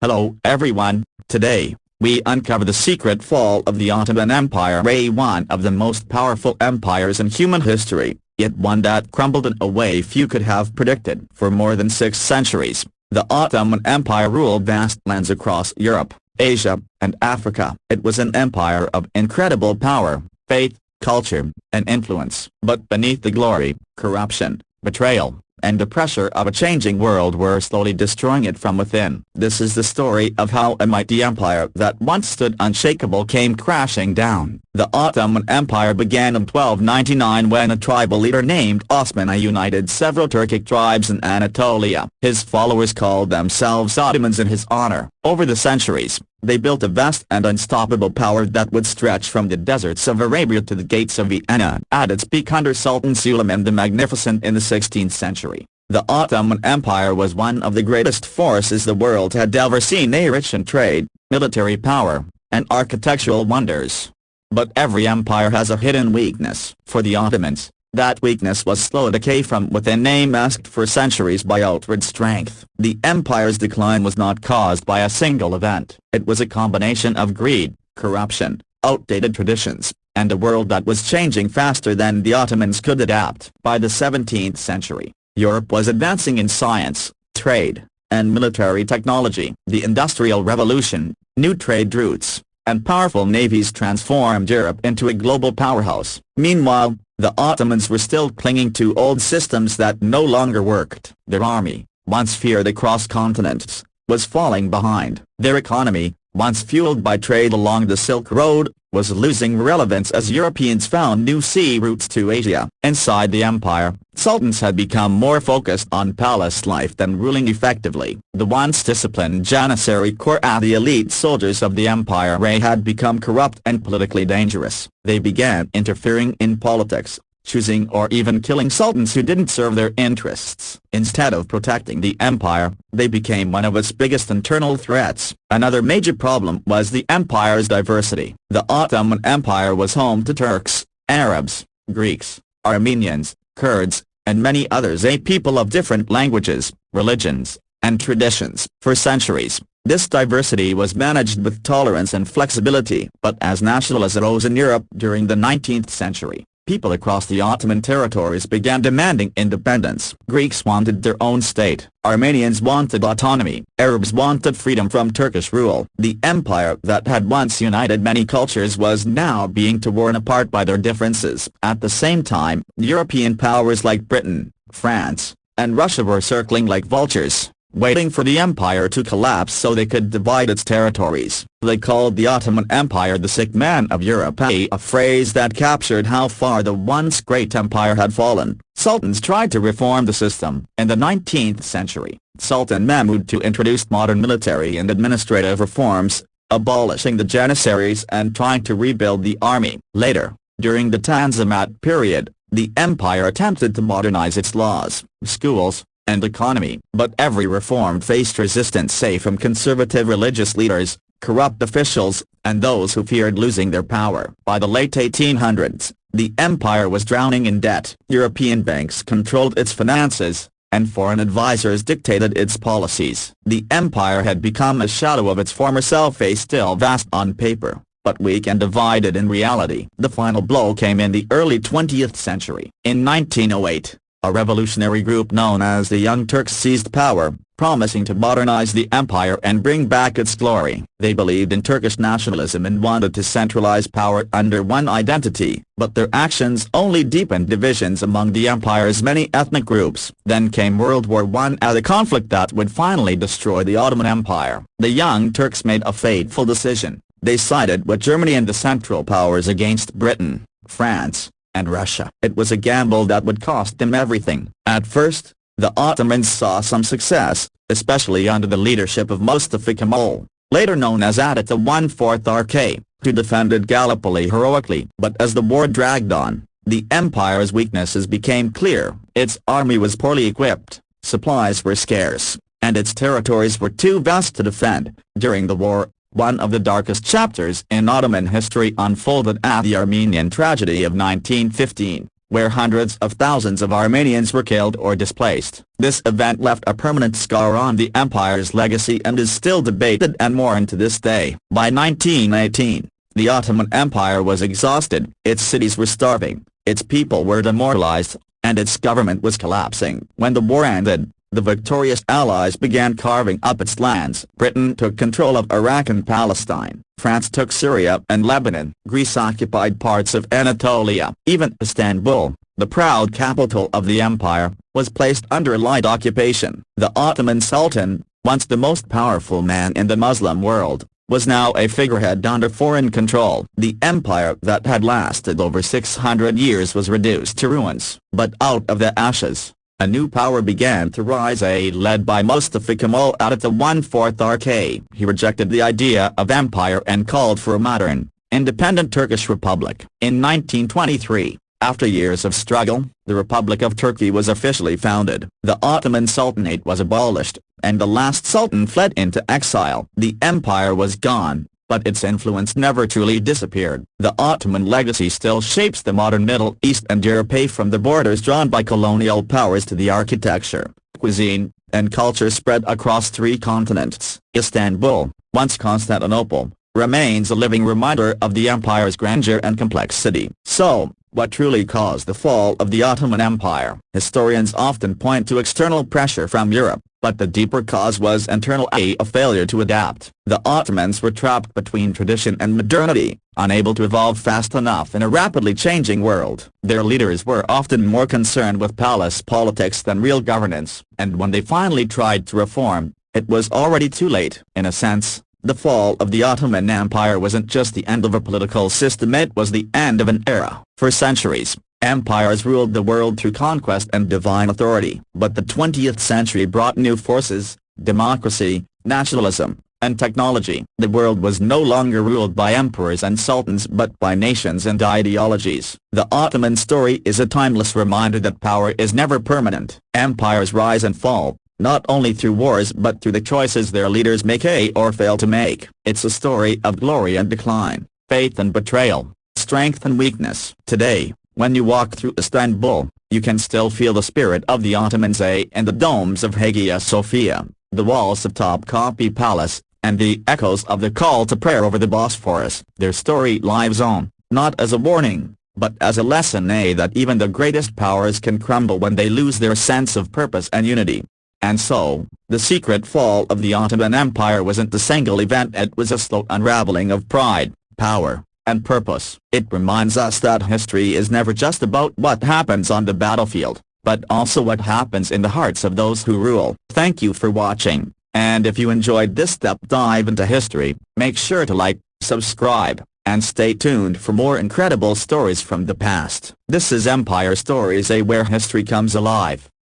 Hello everyone, today, we uncover the secret fall of the Ottoman Empire, one of the most powerful empires in human history, yet one that crumbled in a way few could have predicted. For more than 6 centuries, the Ottoman Empire ruled vast lands across Europe, Asia, and Africa. It was an empire of incredible power, faith, culture, and influence. But beneath the glory, corruption, betrayal, and the pressure of a changing world were slowly destroying it from within. This is the story of how a mighty empire that once stood unshakable came crashing down. The Ottoman Empire began in 1299 when a tribal leader named Osman I united several Turkic tribes in Anatolia. His followers called themselves Ottomans in his honor. Over the centuries, they built a vast and unstoppable power that would stretch from the deserts of Arabia to the gates of Vienna. At its peak under Sultan Suleiman the Magnificent in the 16th century, the Ottoman Empire was one of the greatest forces the world had ever seen, rich in trade, military power, and architectural wonders. But every empire has a hidden weakness. For the Ottomans, that weakness was slow decay from within, masked for centuries by outward strength. The empire's decline was not caused by a single event. It was a combination of greed, corruption, outdated traditions, and a world that was changing faster than the Ottomans could adapt. By the 17th century, Europe was advancing in science, trade, and military technology. The Industrial Revolution, new trade routes, and powerful navies transformed Europe into a global powerhouse. Meanwhile, the Ottomans were still clinging to old systems that no longer worked. Their army, once feared across continents, was falling behind. Their economy, once fueled by trade along the Silk Road, was losing relevance as Europeans found new sea routes to Asia. Inside the empire, sultans had become more focused on palace life than ruling effectively. The once disciplined Janissary corps, the elite soldiers of the empire, had become corrupt and politically dangerous. They began interfering in politics, choosing or even killing sultans who didn't serve their interests. Instead of protecting the empire, they became one of its biggest internal threats. Another major problem was the empire's diversity. The Ottoman Empire was home to Turks, Arabs, Greeks, Armenians, Kurds, and many others, people of different languages, religions, and traditions. For centuries, this diversity was managed with tolerance and flexibility. But as nationalism rose in Europe during the 19th century, people across the Ottoman territories began demanding independence. Greeks wanted their own state, Armenians wanted autonomy, Arabs wanted freedom from Turkish rule. The empire that had once united many cultures was now being torn apart by their differences. At the same time, European powers like Britain, France, and Russia were circling like vultures, waiting for the empire to collapse so they could divide its territories. They called the Ottoman Empire the sick man of Europe, a phrase that captured how far the once great empire had fallen. Sultans tried to reform the system. In the 19th century, Sultan Mahmud II introduced modern military and administrative reforms, abolishing the Janissaries and trying to rebuild the army. Later, during the Tanzimat period, the empire attempted to modernize its laws, schools, and economy. But every reform faced resistance, from conservative religious leaders, corrupt officials, and those who feared losing their power. By the late 1800s, the empire was drowning in debt. European banks controlled its finances, and foreign advisors dictated its policies. The empire had become a shadow of its former self, still vast on paper, but weak and divided in reality. The final blow came in the early 20th century. In 1908, a revolutionary group known as the Young Turks seized power, promising to modernize the empire and bring back its glory. They believed in Turkish nationalism and wanted to centralize power under one identity, but their actions only deepened divisions among the empire's many ethnic groups. Then came World War I, a conflict that would finally destroy the Ottoman Empire. The Young Turks made a fateful decision. They sided with Germany and the Central Powers against Britain, France, and Russia. It was a gamble that would cost them everything. At first, the Ottomans saw some success, especially under the leadership of Mustafa Kemal, later known as Atatürk IV, who defended Gallipoli heroically. But as the war dragged on, the empire's weaknesses became clear. Its army was poorly equipped, supplies were scarce, and its territories were too vast to defend. During the war, one of the darkest chapters in Ottoman history unfolded at the Armenian tragedy of 1915. where hundreds of thousands of Armenians were killed or displaced. This event left a permanent scar on the empire's legacy and is still debated and mourned to this day. By 1918, the Ottoman Empire was exhausted, its cities were starving, its people were demoralized, and its government was collapsing. When the war ended, the victorious Allies began carving up its lands. Britain took control of Iraq and Palestine. France took Syria and Lebanon. Greece occupied parts of Anatolia. Even Istanbul, the proud capital of the empire, was placed under light occupation. The Ottoman Sultan, once the most powerful man in the Muslim world, was now a figurehead under foreign control. The empire that had lasted over 600 years was reduced to ruins. But out of the ashes, a new power began to rise, led by Mustafa Kemal Atatürk. He rejected the idea of empire and called for a modern, independent Turkish republic. In 1923, after years of struggle, the Republic of Turkey was officially founded. The Ottoman Sultanate was abolished, and the last sultan fled into exile. The empire was gone, but its influence never truly disappeared. The Ottoman legacy still shapes the modern Middle East and Europe, from the borders drawn by colonial powers to the architecture, cuisine, and culture spread across 3 continents. Istanbul, once Constantinople, remains a living reminder of the empire's grandeur and complexity. So, what truly caused the fall of the Ottoman Empire? Historians often point to external pressure from Europe, but the deeper cause was internal, a failure to adapt. The Ottomans were trapped between tradition and modernity, unable to evolve fast enough in a rapidly changing world. Their leaders were often more concerned with palace politics than real governance, and when they finally tried to reform, it was already too late. In a sense, the fall of the Ottoman Empire wasn't just the end of a political system, it was the end of an era. For centuries, empires ruled the world through conquest and divine authority. But the 20th century brought new forces: democracy, nationalism, and technology. The world was no longer ruled by emperors and sultans but by nations and ideologies. The Ottoman story is a timeless reminder that power is never permanent. Empires rise and fall, not only through wars but through the choices their leaders make or fail to make. It's a story of glory and decline, faith and betrayal, strength and weakness. Today, when you walk through Istanbul, you can still feel the spirit of the Ottomans in the domes of Hagia Sophia, the walls of Topkapi Palace, and the echoes of the call to prayer over the Bosphorus. Their story lives on, not as a warning, but as a lesson that even the greatest powers can crumble when they lose their sense of purpose and unity. And so, the secret fall of the Ottoman Empire wasn't a single event, it was a slow unraveling of pride, power, and purpose. It reminds us that history is never just about what happens on the battlefield, but also what happens in the hearts of those who rule. Thank you for watching, and if you enjoyed this deep dive into history, make sure to like, subscribe, and stay tuned for more incredible stories from the past. This is Empire Stories, where history comes alive.